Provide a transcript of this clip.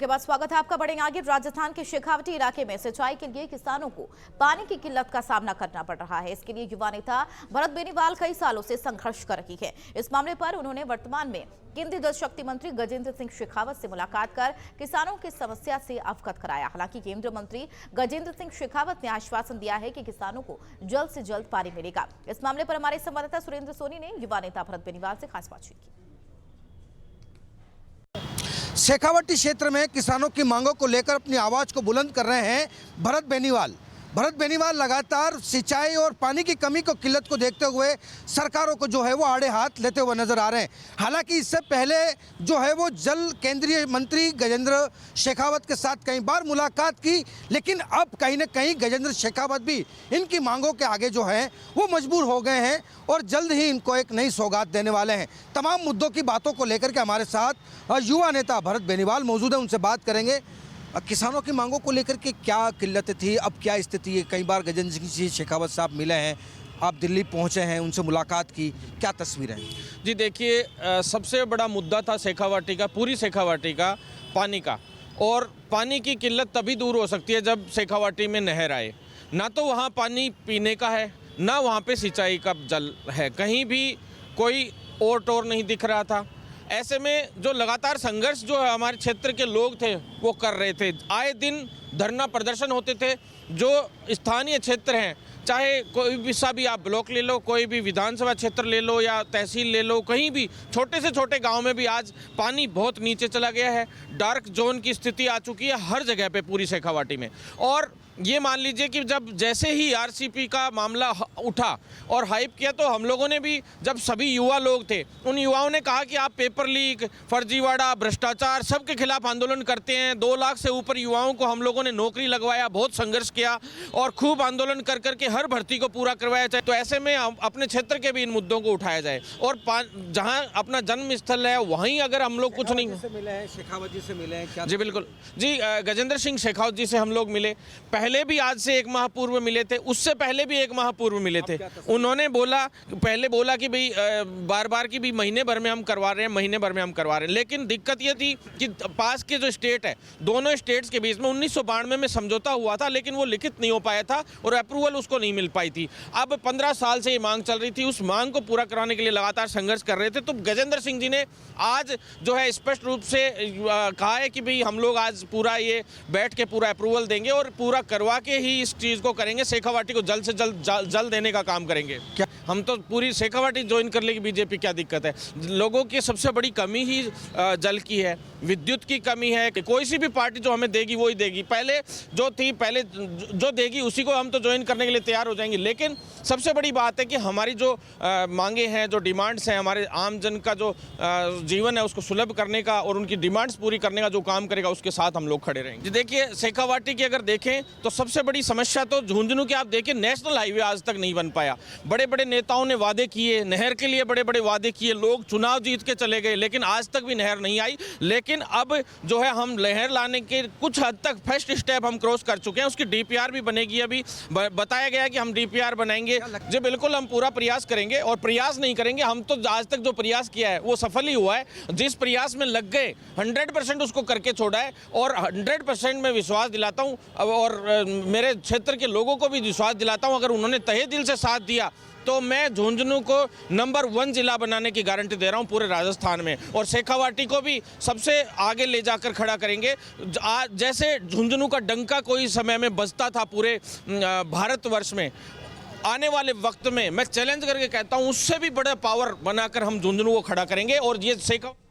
के बाद स्वागत है आपका। बढ़ेंगे आगे। राजस्थान के शेखावटी इलाके में सिंचाई के लिए किसानों को पानी की किल्लत का सामना करना पड़ रहा है। इसके लिए युवा नेता भरत बेनीवाल कई सालों से संघर्ष कर रही है। इस मामले पर उन्होंने वर्तमान में केंद्रीय जल शक्ति मंत्री गजेंद्र सिंह शेखावत से मुलाकात कर किसानों की समस्या से अवगत कराया। हालांकि केंद्रीय मंत्री गजेंद्र सिंह शेखावत ने आश्वासन दिया है कि किसानों को जल्द से जल्द पानी मिलेगा। इस मामले पर हमारे संवाददाता सुरेंद्र सोनी ने युवा नेता भरत बेनीवाल से खास बातचीत की। शेखावटी क्षेत्र में किसानों की मांगों को लेकर अपनी आवाज को बुलंद कर रहे हैं भरत बेनीवाल। भरत बेनीवाल लगातार सिंचाई और पानी की कमी को किल्लत को देखते हुए सरकारों को जो है वो आड़े हाथ लेते हुए नजर आ रहे हैं। हालांकि इससे पहले जो है वो जल केंद्रीय मंत्री गजेंद्र शेखावत के साथ कई बार मुलाकात की, लेकिन अब कहीं न कहीं गजेंद्र शेखावत भी इनकी मांगों के आगे जो है वो मजबूर हो गए हैं और जल्द ही इनको एक नई सौगात देने वाले हैं। तमाम मुद्दों की बातों को लेकर के हमारे साथ युवा नेता भरत बेनीवाल मौजूद है, उनसे बात करेंगे। किसानों की मांगों को लेकर के क्या किल्लतें थी, अब क्या स्थिति है? कई बार गजेंद्र सिंह शेखावत साहब मिले हैं, आप दिल्ली पहुंचे हैं, उनसे मुलाकात की, क्या तस्वीरें हैं? जी देखिए, सबसे बड़ा मुद्दा था शेखावटी का, पूरी शेखावटी का पानी का। और पानी की किल्लत तभी दूर हो सकती है जब शेखावटी में नहर आए। ना तो वहाँ पानी पीने का है, ना वहाँ पे सिंचाई का जल है, कहीं भी कोई ओर टोर नहीं दिख रहा था। ऐसे में जो लगातार संघर्ष जो है हमारे क्षेत्र के लोग थे वो कर रहे थे। आए दिन धरना प्रदर्शन होते थे। जो स्थानीय क्षेत्र हैं, चाहे कोई भी सा भी आप ब्लॉक ले लो, कोई भी विधानसभा क्षेत्र ले लो या तहसील ले लो, कहीं भी छोटे से छोटे गांव में भी आज पानी बहुत नीचे चला गया है। डार्क जोन की स्थिति आ चुकी है हर जगह पे पूरी शेखावटी में। और ये मान लीजिए कि जब जैसे ही आरसीपी का मामला उठा और हाइप किया, तो हम लोगों ने भी, जब सभी युवा लोग थे, उन युवाओं ने कहा कि आप पेपर लीक, फर्जीवाड़ा, भ्रष्टाचार सबके खिलाफ आंदोलन करते हैं। 2 लाख से ऊपर युवाओं को हम लोगों ने नौकरी लगवाया, बहुत संघर्ष किया और खूब आंदोलन कर करके हर भर्ती को पूरा करवाया जाए। तो ऐसे में अपने क्षेत्र के भी इन मुद्दों को उठाया जाए। और जहाँ अपना जन्म स्थल है वहीं अगर हम लोग कुछ नहीं मिले हैं, शेखावत जी से मिले हैं क्या? जी बिल्कुल जी, गजेंद्र सिंह शेखावत जी से हम लोग मिले। पहले भी आज से 1 माह पूर्व मिले थे, उससे पहले भी 1 माह पूर्व मिले थे। उन्होंने पहले बोला कि भाई बार बार की भी महीने भर में हम करवा रहे हैं, महीने भर में हम करवा रहे हैं। लेकिन दिक्कत ये थी कि पास के जो स्टेट है, दोनों स्टेट्स के बीच में 1992 में समझौता हुआ था, लेकिन वो लिखित नहीं हो पाया था और अप्रूवल उसको नहीं मिल पाई थी। अब 15 साल से ये मांग चल रही थी, उस मांग को पूरा कराने के लिए लगातार संघर्ष कर रहे थे। तो गजेंद्र सिंह जी ने आज जो है स्पष्ट रूप से कहा है कि भाई हम लोग आज पूरा ये बैठ के पूरा अप्रूवल देंगे और पूरा करवा के ही इस चीज को करेंगे। शेखावटी को जल्द से जल्द देने का काम करेंगे। क्या हम तो पूरी शेखावटी ज्वाइन कर लेगी बीजेपी, क्या दिक्कत है? लोगों की सबसे बड़ी कमी ही जल की है, विद्युत की कमी है। कि कोई सी भी पार्टी जो हमें देगी वो ही देगी, पहले जो देगी उसी को हम तो ज्वाइन करने के लिए तैयार हो जाएंगे। लेकिन सबसे बड़ी बात है कि हमारी जो मांगे हैं, जो डिमांड्स हैं, हमारे आम जन का जो जीवन है उसको सुलभ करने का और उनकी डिमांड्स पूरी करने का जो काम करेगा उसके साथ हम लोग खड़े रहेंगे। देखिए, शेखावटी की अगर देखें तो सबसे बड़ी समस्या तो झुंझुनू की आप देखिए, नेशनल हाईवे आज तक नहीं बन पाया। बड़े बड़े नेताओं ने वादे किए, नहर के लिए बड़े बड़े वादे किए, लोग चुनाव जीत के चले गए, लेकिन आज तक भी नहर नहीं आई। लेकिन अब जो है हम नहर लाने के कुछ हद तक फर्स्ट स्टेप हम क्रॉस कर चुके हैं। उसकी डीपीआर भी बनेगी, अभी बताया गया है कि हम डीपीआर बनाएंगे। जी बिल्कुल, हम पूरा प्रयास करेंगे और प्रयास नहीं करेंगे हम तो आज तक जो प्रयास किया है वो सफल ही हुआ है। जिस प्रयास में लग गए 100% उसको करके छोड़ा है और 100% मैं विश्वास दिलाता हूँ और मेरे क्षेत्र के लोगों को भी विश्वास दिलाता हूं, अगर उन्होंने तहे दिल से साथ दिया तो मैं झुंझुनू को नंबर 1 जिला बनाने की गारंटी दे रहा हूं पूरे राजस्थान में। और शेखावटी को भी सबसे आगे ले जाकर खड़ा करेंगे। जैसे झुंझुनू का डंका कोई समय में बजता था पूरे भारतवर्ष में, आने वाले वक्त में मैं चैलेंज करके कहता हूं उससे भी बड़ा पावर बनाकर हम झुंझुनू को खड़ा करेंगे। और ये शेखावटी